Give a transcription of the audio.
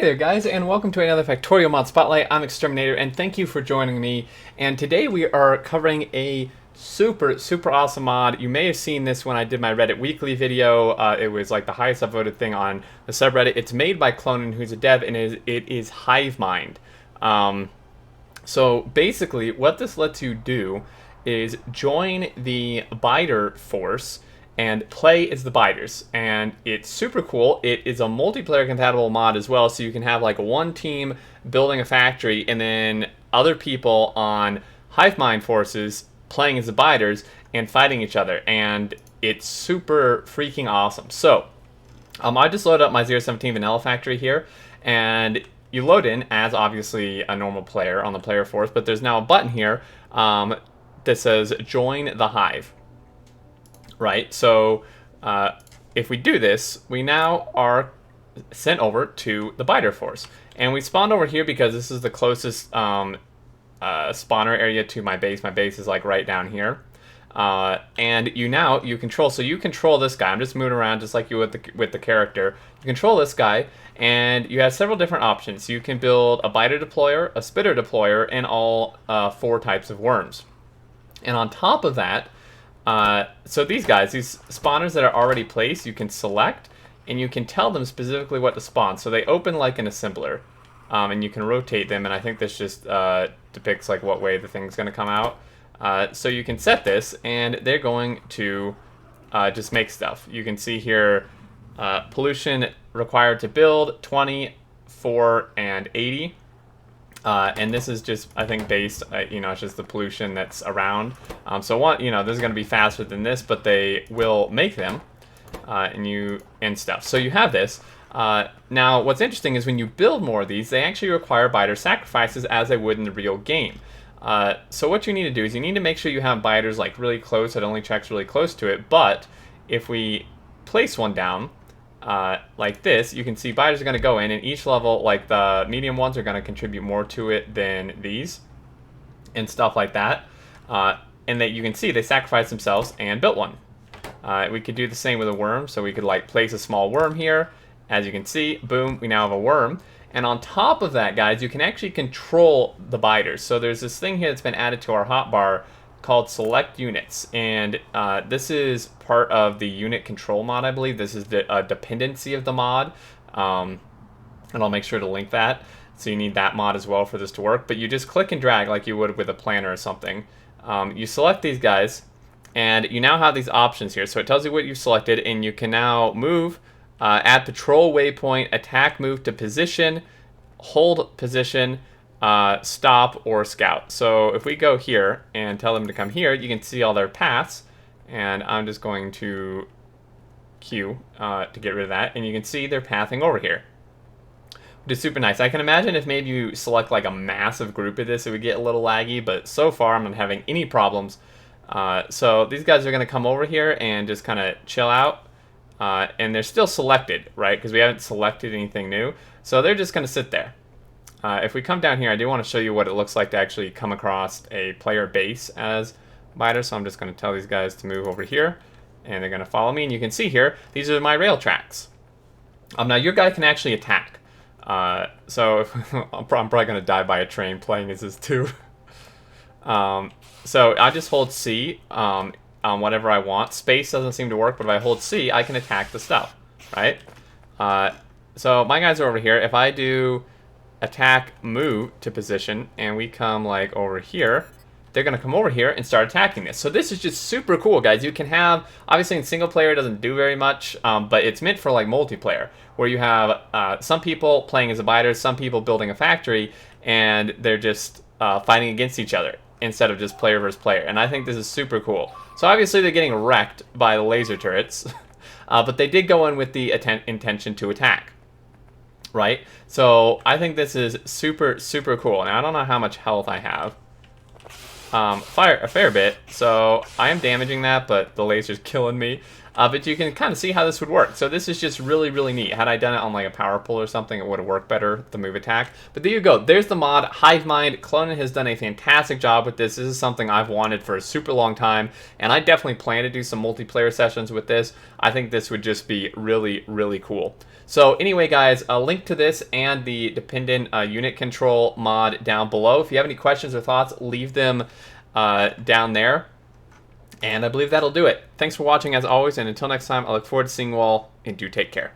Hey there guys, and welcome to another Factorio Mod Spotlight. I'm Xterminator, and thank you for joining me. And today we are covering a super awesome mod. You may have seen this when I did my Reddit Weekly video. It was like the highest upvoted thing on the subreddit. It's made by Klonan, who's a dev, and it is Hive Mind. So basically, what this lets you do is join the biter force and play as the biters, and it's super cool. It is a multiplayer compatible mod as well, so you can have like one team building a factory and then other people on Hive Mind forces playing as the biters and fighting each other, and it's super freaking awesome. So I just loaded up my 017 vanilla factory here, and you load in as obviously a normal player on the player force, but there's now a button here that says join the hive. Right, so if we do this, we now are sent over to the biter force, and we spawned over here because this is the closest spawner area to my base. My base is like right down here, and you control. So you control this guy. I'm just moving around just like you would with the character. You control this guy, and you have several different options. You can build a biter deployer, a spitter deployer, and all 4 types of worms. And on top of that, so these guys, these spawners that are already placed, you can select, and you can tell them specifically what to spawn. So they open like an assembler, and you can rotate them, and I think this just depicts like what way the thing's going to come out. So you can set this, and they're going to just make stuff. You can see here, pollution required to build, 20, 4, and 80. And this is just, I think, based, it's just the pollution that's around. So this is going to be faster than this, but they will make them, and stuff. So you have this. Now, what's interesting is when you build more of these, they actually require biter sacrifices as they would in the real game. So what you need to do is you need to make sure you have biters like really close. It only checks really close to it. But if we place one down, like this, you can see biters are going to go in, and each level, like the medium ones, are going to contribute more to it than these, and stuff like that. And that you can see they sacrificed themselves and built one. We could do the same with a worm, so we could like place a small worm here. As you can see, boom, we now have a worm. And on top of that, guys, you can actually control the biters. So there's this thing here that's been added to our hotbar called select units, and this is part of the unit control mod, I believe. This is the dependency of the mod, and I'll make sure to link that. So you need that mod as well for this to work, but you just click and drag like you would with a planner or something. You select these guys, and you now have these options here. So it tells you what you've selected, and you can now move, add patrol waypoint, attack, move to position, hold position, stop, or scout. So if we go here and tell them to come here, you can see all their paths, and I'm just going to Q to get rid of that, and you can see they're pathing over here, which is super nice. I can imagine if maybe you select like a massive group of this, it would get a little laggy, but so far I'm not having any problems. So these guys are going to come over here and just kind of chill out, and they're still selected, right, because we haven't selected anything new, so they're just going to sit there. If we come down here, I do want to show you what it looks like to actually come across a player base as biter. So I'm just going to tell these guys to move over here, and they're going to follow me. And you can see here, these are my rail tracks. Now your guy can actually attack. So I'm probably going to die by a train playing as this too. So I just hold C on whatever I want. Space doesn't seem to work, but if I hold C, I can attack the stuff, right? So my guys are over here. If I do attack, move to position, and we come like over here, they're going to come over here and start attacking this. So this is just super cool, guys. You can have, obviously in single player it doesn't do very much, but it's meant for like multiplayer, where you have some people playing as a biter, some people building a factory, and they're just fighting against each other instead of just player versus player. And I think this is super cool. So obviously they're getting wrecked by the laser turrets, but they did go in with the intention to attack. Right? So I think this is super cool. Now I don't know how much health I have. A fair bit. So I am damaging that, but the laser's killing me. but you can kind of see how this would work. So this is just really, really neat. Had I done it on like a power pull or something, it would have worked better, the move attack. But there you go. There's the mod, Hive Mind. Klonan has done a fantastic job with this. This is something I've wanted for a super long time, and I definitely plan to do some multiplayer sessions with this. I think this would just be really, really cool. So anyway, guys, a link to this and the dependent unit control mod down below. If you have any questions or thoughts, leave them down there. And I believe that'll do it. Thanks for watching as always, and until next time, I look forward to seeing you all, and do take care.